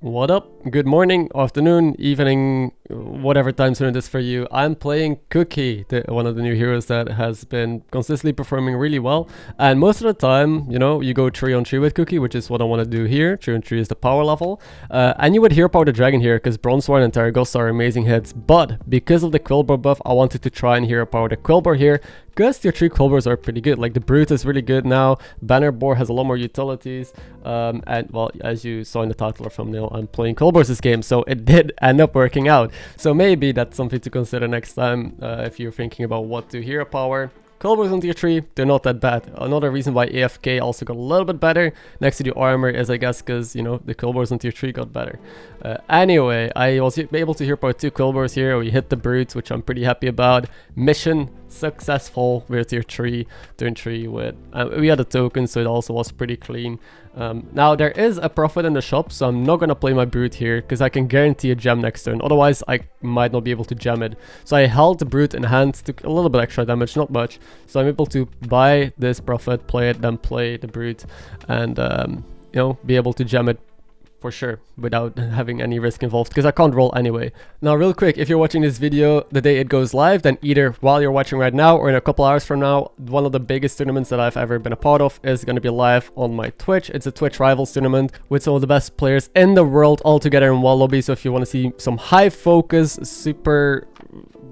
What up? Good morning, afternoon, evening, whatever time zone it is for you. I'm playing Cookie, one of the new heroes that has been consistently performing really well. And most of the time, you know, you go 3-on-3 with Cookie, which is what I want to do here. 3-on-3 is the power level. And you would hero power the dragon here, because Bronzewine and Terragosa are amazing hits. But because of the Quilboar buff, I wanted to try and hero power the Quilboar here, because tier 3 Quilboars are pretty good. Like the Brute is really good now. Banner Boar has a lot more utilities. And well, as you saw in the title or thumbnail, I'm playing Quilboars this game, so it did end up working out. So maybe that's something to consider next time if you're thinking about what to hero power. Quilboars on tier 3, they're not that bad. Another reason why AFK also got a little bit better next to the armor is, I guess, because, you know, the Quilboars on tier 3 got better. Anyway, I was able to hero power 2 Quilboars here. We hit the Brute, which I'm pretty happy about. Mission successful. We're tier 3, turn 3 with... we had a token, so it also was pretty clean. Now, there is a profit in the shop, so I'm not going to play my Brute here, because I can guarantee a gem next turn. Otherwise, I might not be able to gem it. So I held the Brute in hand, took a little bit extra damage, not much. So I'm able to buy this profit, play it, then play the Brute, and, you know, be able to gem it for sure, without having any risk involved, because I can't roll anyway. Now, real quick, if you're watching this video the day it goes live, then either while you're watching right now or in a couple hours from now, one of the biggest tournaments that I've ever been a part of is going to be live on my Twitch. It's a Twitch Rivals tournament with some of the best players in the world all together in one lobby. So if you want to see some high focus, super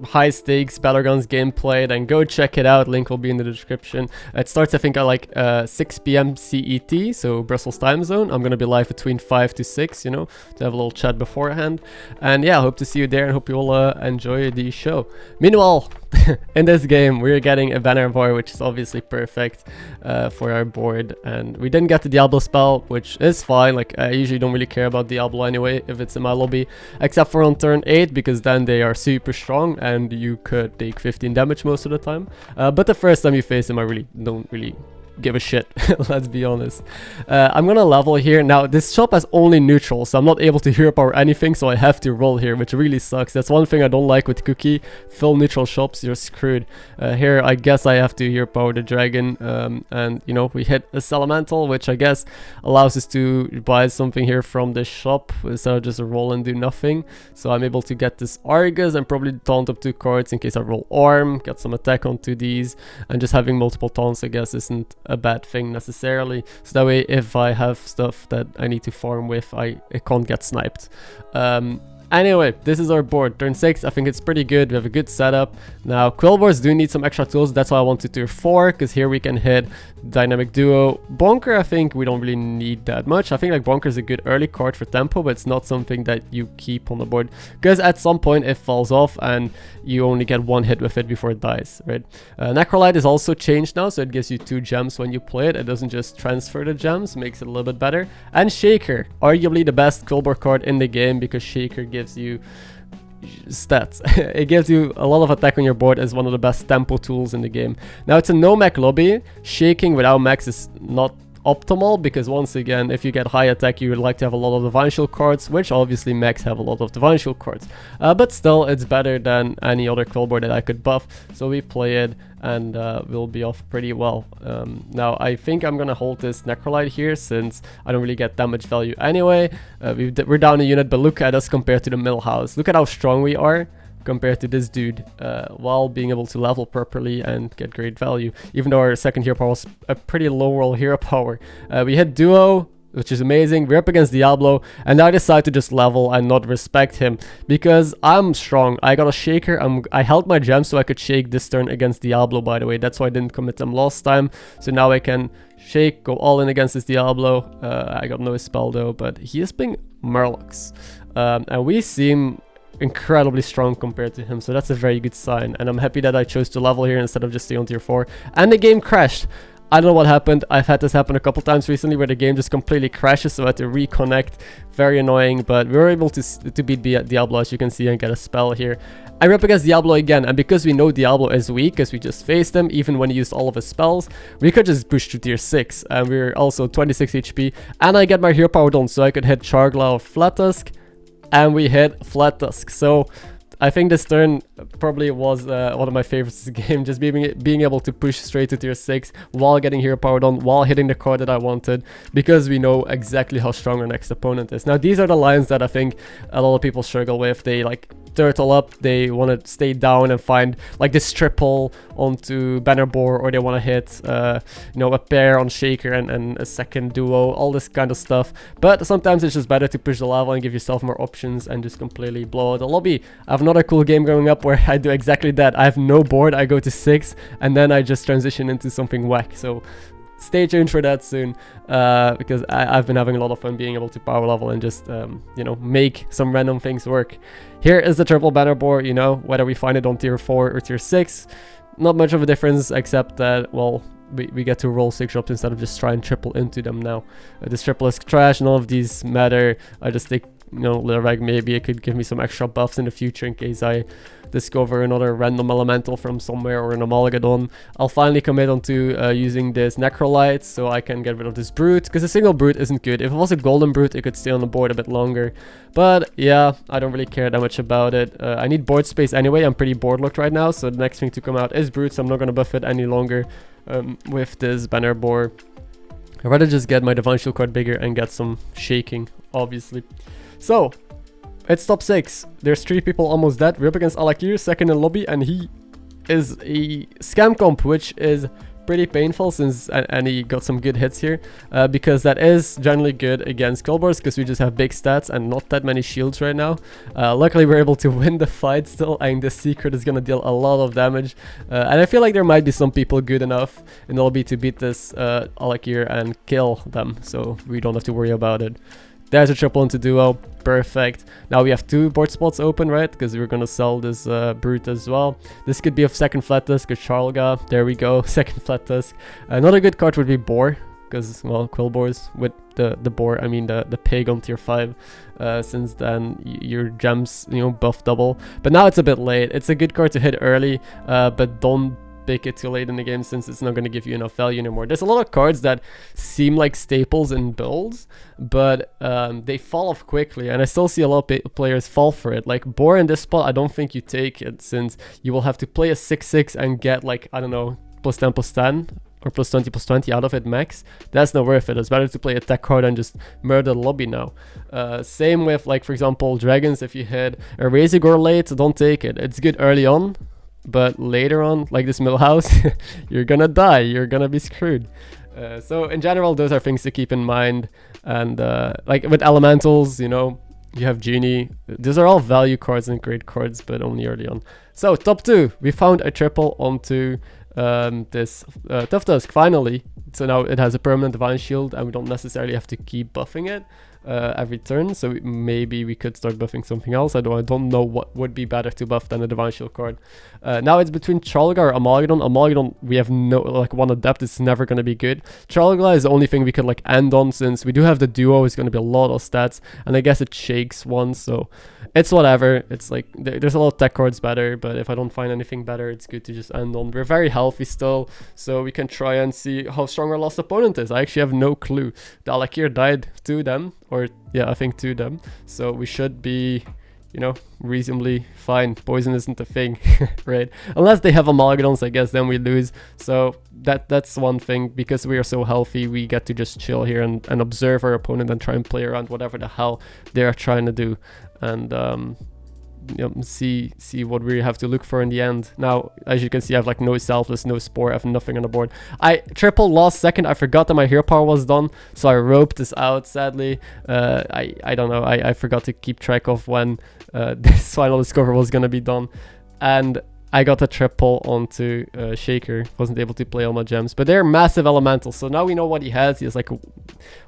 high stakes Battlegrounds gameplay, then go check it out. Link will be in the description. It starts, I think, at like 6 p.m. CET, so Brussels time zone. I'm gonna be live between 5 to 6, you know, to have a little chat beforehand. And yeah, I hope to see you there and hope you will enjoy the show. Meanwhile, in this game, we're getting a Banner Boar, which is obviously perfect for our board. And we didn't get the Diablo spell, which is fine. Like, I usually don't really care about Diablo anyway if it's in my lobby, except for on turn 8, because then they are super strong and you could take 15 damage most of the time. But the first time you face them, I really don't give a shit. Let's be honest. I'm gonna level here. Now, this shop has only neutral, so I'm not able to hero power anything, so I have to roll here, which really sucks. That's one thing I don't like with Cookie. Full neutral shops, you're screwed. Here, I guess I have to hero power the dragon, and, you know, we hit a Elemental, which I guess allows us to buy something here from this shop instead of just roll and do nothing. So I'm able to get this Argus and probably taunt up 2 cards in case I roll Arm, get some attack onto these, and just having multiple taunts, I guess, isn't a bad thing necessarily. So that way, if I have stuff that I need to farm with, I can't get sniped. Anyway, this is our board. Turn 6, I think it's pretty good. We have a good setup. Now, Quilboars do need some extra tools. That's why I wanted tier 4, because here we can hit Dynamic Duo. Bonker, I think we don't really need that much. I think like Bonker is a good early card for tempo, but it's not something that you keep on the board, because at some point it falls off and you only get 1 hit with it before it dies, right? Necrolite is also changed now, so it gives you 2 gems when you play it. It doesn't just transfer the gems, makes it a little bit better. And Shaker, arguably the best Quilboar card in the game, because Shaker gives you stats. It gives you a lot of attack on your board as one of the best tempo tools in the game. Now, it's a no mech lobby. Shaking without mechs is not optimal, because once again, if you get high attack, you would like to have a lot of Divine Shield cards, which obviously mechs have a lot of Divine Shield cards. But still, it's better than any other Quilboar that I could buff. So we play it, and we'll be off pretty well. Now, I think I'm gonna hold this Necrolite here, since I don't really get damage value anyway. We're down a unit, but look at us compared to the Millhouse. Look at how strong we are compared to this dude, while being able to level properly and get great value, even though our second hero power was a pretty low roll hero power. We hit Duo, which is amazing. We're up against Diablo, and I decide to just level and not respect him, because I'm strong. I got a Shaker. I held my gems so I could shake this turn against Diablo, by the way. That's why I didn't commit them last time. So now I can shake, go all in against this Diablo. I got no spell though, but he is being Murlocs. And we seem incredibly strong compared to him, so that's a very good sign, and I'm happy that I chose to level here instead of just stay on tier 4. And the game crashed. I don't know what happened. I've had this happen a couple times recently where the game just completely crashes, so I had to reconnect. Very annoying, but we were able to beat Diablo, as you can see, and get a spell here. And we're up against Diablo again, and because we know Diablo is weak, because we just faced him, even when he used all of his spells, we could just push to tier 6, and we're also 26 HP, and I get my hero power done, so I could hit Chargla or Flat Tusk, and we hit Flat Tusk. So I think this turn probably was one of my favorites of the game, just being able to push straight to tier 6 while getting hero powered on, while hitting the card that I wanted, because we know exactly how strong our next opponent is. Now these are the lines that I think a lot of people struggle with. They like turtle up, they want to stay down and find like this triple onto Bannerboar, or they want to hit you know, a pair on Shaker and a second duo, all this kind of stuff. But sometimes it's just better to push the level and give yourself more options and just completely blow out the lobby. I have another cool game going up where I do exactly that. I have no board, I go to 6 and then I just transition into something whack. So stay tuned for that soon, because I've been having a lot of fun being able to power level and just you know, make some random things work. Here is the triple Bannerboar, you know, whether we find it on tier 4 or tier 6, not much of a difference, except that, well, we get to roll 6 drops instead of just try and triple into them now. This triple is trash, none of these matter. I just think, you know, Lireg, maybe it could give me some extra buffs in the future in case I discover another random elemental from somewhere or an Amalgadon. I'll finally commit onto using this Necrolite so I can get rid of this Brute, because a single Brute isn't good. If it was a Golden Brute, it could stay on the board a bit longer. But yeah, I don't really care that much about it. I need board space anyway. I'm pretty board locked right now, so the next thing to come out is Brute, so I'm not going to buff it any longer with this Bannerboar. I'd rather just get my Divine Shield card bigger and get some shaking, obviously. So, it's top 6. There's 3 people almost dead. We're up against Alakir, second in lobby, and he is a scam comp, which is pretty painful since, and he got some good hits here, because that is generally good against Quilboars, because we just have big stats and not that many shields right now. Luckily we're able to win the fight still, and the secret is going to deal a lot of damage, and I feel like there might be some people good enough in the lobby to beat this Alakir and kill them, so we don't have to worry about it. There's a triple into duo. Perfect. Now we have 2 board spots open, right? Because we're going to sell this Brute as well. This could be a second Flat Tusk or Charlga. There we go. Second Flat Tusk. Another good card would be Boar. Because, well, Quilboars with the Boar, I mean the pig on tier 5. Since then, your gems, you know, buff double. But now it's a bit late. It's a good card to hit early. But don't pick it too late in the game, since it's not going to give you enough value anymore. There's a lot of cards that seem like staples in builds, but they fall off quickly, and I still see a lot of players fall for it. Like Boar in this spot, I don't think you take it, since you will have to play a 6/6 and get like, I don't know, +10/+10 or +20/+20 out of it max. That's not worth it. It's better to play a tech card and just murder the lobby now. Same with, like, for example, dragons. If you hit a Razorgore late, don't take it. It's good early on, but later on, like this Millhouse, you're gonna die, you're gonna be screwed. So in general, those are things to keep in mind. And like with elementals, you know, you have Genie. These are all value cards and great cards, but only early on. So top 2, we found a triple onto this Tough Tusk finally. So now it has a permanent Divine Shield, and we don't necessarily have to keep buffing it every turn, so maybe we could start buffing something else. I don't know what would be better to buff than a Divine Shield card. Now it's between Charlga or Amalgadon. Amalgadon, we have no, like, one adept, it's never going to be good. Charlga is the only thing we could like end on, since we do have the duo. It's going to be a lot of stats, and I guess it shakes once, so it's whatever. It's like there's a lot of tech cards better, but if I don't find anything better, it's good to just end on. We're very healthy still, so we can try and see how strong our last opponent is. I actually have no clue. The Alakir died to them, or yeah, I think to them, so we should be, you know, reasonably fine. Poison isn't a thing, right? Unless they have Amalgadons, I guess, then we lose. So that's one thing. Because we are so healthy, we get to just chill here and observe our opponent and try and play around whatever the hell they're trying to do, and you know, see what we have to look for in the end. Now, as you can see, I have like no Selfless, no Spore, I have nothing on the board. I triple last second. I forgot that my hero power was done, so I roped this out, sadly. I don't know, I forgot to keep track of when this final discover was gonna be done, and I got a triple onto Shaker. Wasn't able to play all my gems, but they're massive elementals, so now we know what he has. He has like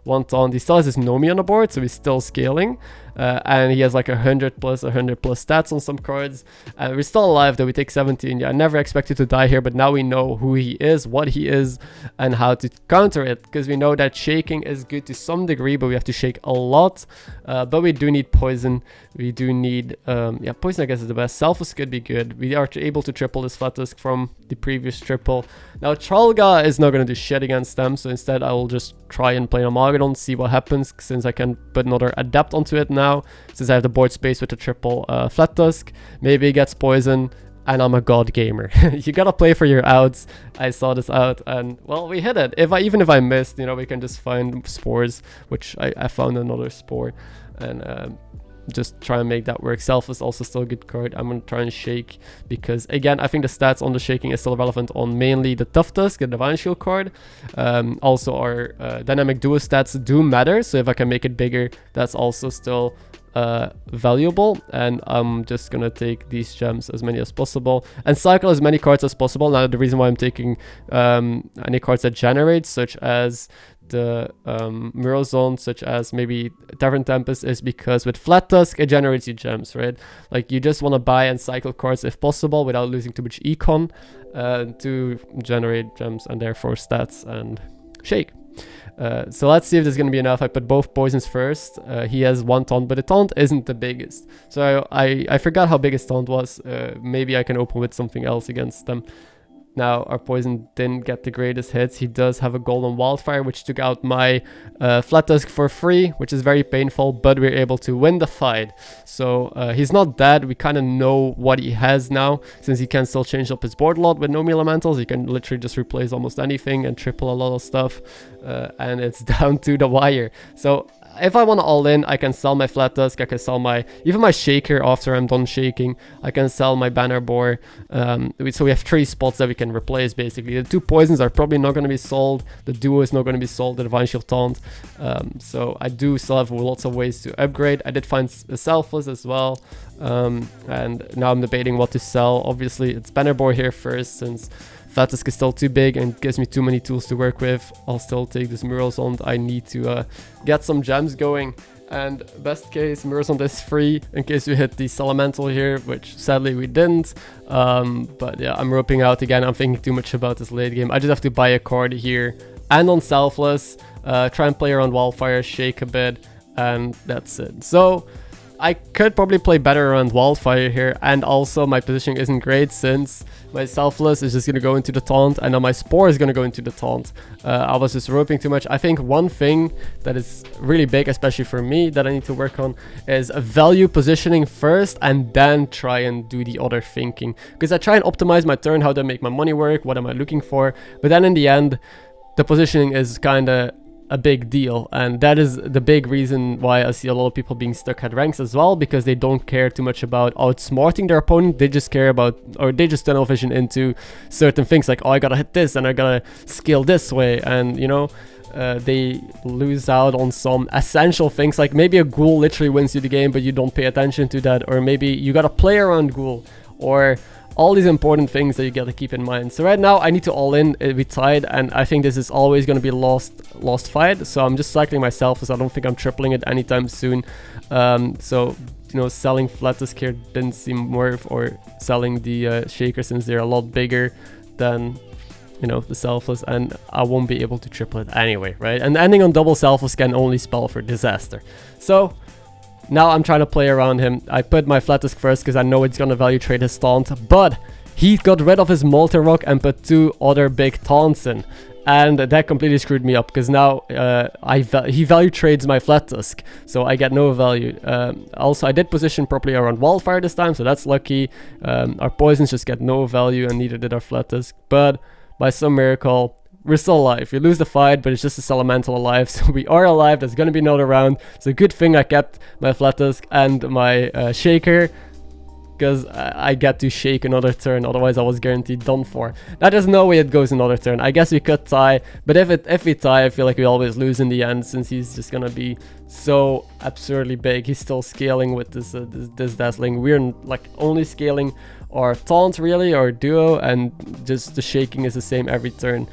1 taunt. He still has his Nomi on the board, so he's still scaling. And he has like 100 plus stats on some cards. We're still alive though. We take 17. Yeah, I never expected to die here, but now we know who he is, what he is, and how to counter it, because we know that shaking is good to some degree, but we have to shake a lot. But we do need poison. We do need yeah, poison, I guess, is the best. Selfless could be good. We are able to triple this Flat Tusk from the previous triple. Now Charlga is not going to do shit against them, so instead I will just try and play Amalgadon, see what happens, since I can put another Adept onto it now. now, since I have the board space with the triple Flat Tusk. Maybe he gets poison, and I'm a god gamer. You gotta play for your outs. I saw this out, and well, we hit it. Even if I missed, you know, we can just find spores, which I found another spore, and just try and make that work. Self is also still a good card. I'm gonna try and shake, because again, I think the stats on the shaking is still relevant on mainly the Tough Tusk, the Divine Shield card. Also our dynamic duo stats do matter, so if I can make it bigger, that's also still valuable. And I'm just gonna take these gems, as many as possible, and cycle as many cards as possible. Now the reason why I'm taking any cards that generate, such as the Mirror Zone, such as maybe Tavern Tempest, is because with Flat Tusk it generates you gems, right? Like you just want to buy and cycle cards if possible without losing too much econ to generate gems and therefore stats and shake. So let's see if this is going to be enough. I put both poisons first. He has one taunt, but the taunt isn't the biggest, so I forgot how big his taunt was. Maybe I can open with something else against them. Now our poison didn't get the greatest hits. He does have a golden wildfire, which took out my Flat Tusk for free, which is very painful, but we're able to win the fight. So he's not dead. We kind of know what he has now, since he can still change up his board a lot with no meal elementals. He can literally just replace almost anything and triple a lot of stuff, and it's down to the wire. So if I want to all in, I can sell my Flat Tusk, I can sell even my Shaker after I'm done shaking. I can sell my Banner Boar. So we have 3 spots that we can replace, basically. The 2 poisons are probably not going to be sold. The duo is not going to be sold, the Divine Shield taunt. So I do still have lots of ways to upgrade. I did find a Selfless as well. And now I'm debating what to sell. Obviously, it's Banner Boar here first, since Flat Tusk is still too big and gives me too many tools to work with. I'll still take this Mirror Zone. I need to get some gems going. And best case, Mirror Zone is free in case we hit the Elemental here, which sadly we didn't. But yeah, I'm roping out again. I'm thinking too much about this late game. I just have to buy a card here and on Selfless. Try and play around Wildfire, shake a bit, and that's it. So I could probably play better around Wildfire here, and also my positioning isn't great, since my Selfless is just going to go into the taunt, and now my Spore is going to go into the taunt. I was just roping too much. I think one thing that is really big, especially for me, that I need to work on is value positioning first, and then try and do the other thinking. Because I try and optimize my turn, how do I make my money work, what am I looking for, but then in the end, the positioning is kind of a big deal, and that is the big reason why I see a lot of people being stuck at ranks as well, because they don't care too much about outsmarting their opponent. They just care about, or they just tunnel vision into certain things, like, oh, I gotta hit this and I gotta scale this way, and you know, they lose out on some essential things, like maybe a ghoul literally wins you the game but you don't pay attention to that, or maybe you gotta play around ghoul, or all these important things that you gotta keep in mind. So right now I need to all in. We tied, and I think this is always gonna be a lost fight. So I'm just cycling myself, as I don't think I'm tripling it anytime soon. So you know, selling Flat Tusk here didn't seem worth, or selling the Shaker, since they're a lot bigger than, you know, the Selfless, and I won't be able to triple it anyway, right? And ending on double Selfless can only spell for disaster. So now I'm trying to play around him. I put my Flat Tusk first because I know it's gonna value trade his taunt, but he got rid of his Molten Rock and put 2 other big taunts in, and that completely screwed me up, because now he value trades my Flat Tusk, so I get no value. Also, I did position properly around Wildfire this time, so that's lucky. Our poisons just get no value, and neither did our Flat Tusk, but by some miracle, we're still alive. We lose the fight, but it's just this Elemental alive, so we are alive. There's gonna be another round. It's a good thing I kept my Flat Tusk and my Shaker, because I get to shake another turn, otherwise I was guaranteed done for. Now there's no way it goes another turn. I guess we could tie, but if we tie, I feel like we always lose in the end, since he's just gonna be so absurdly big. He's still scaling with this Dazzling. We're like only scaling our taunt really, our duo, and just the shaking is the same every turn.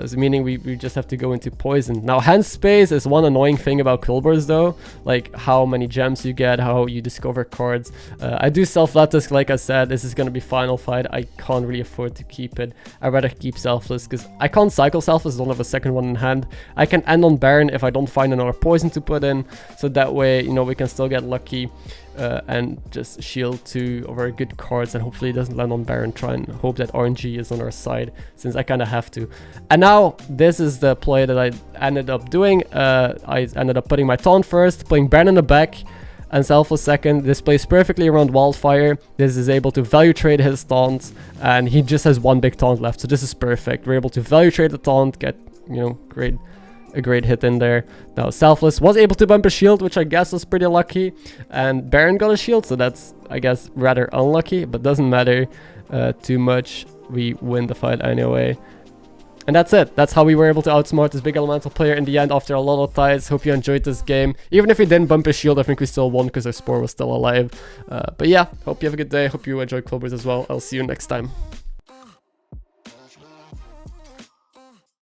So meaning we just have to go into poison. Now hand space is one annoying thing about Quilboars though, like how many gems you get, how you discover cards. I do sell Flat Tusk, like I said. This is gonna be final fight. I can't really afford to keep it. I'd rather keep Selfless, because I can't cycle Selfless, don't have a second one in hand. I can end on Baron if I don't find another poison to put in, so that way, you know, we can still get lucky. And just shield 2 of our good cards, and hopefully it doesn't land on Baron. Try and hope that RNG is on our side, since I kind of have to. And now this is the play that I ended up doing. I ended up putting my taunt first, playing Baron in the back, and Self was second. This plays perfectly around Wildfire. This is able to value trade his taunt, and he just has one big taunt left, so this is perfect. We're able to value trade the taunt, get, you know, a great hit in there. Now Selfless was able to bump a shield, which I guess was pretty lucky, and Baron got a shield, so that's, I guess, rather unlucky, but doesn't matter too much. We win the fight anyway. And that's it. That's how we were able to outsmart this big elemental player in the end after a lot of ties. Hope you enjoyed this game. Even if we didn't bump his shield, I think we still won because our Spore was still alive. But yeah, hope you have a good day. Hope you enjoy Quilboars as well. I'll see you next time.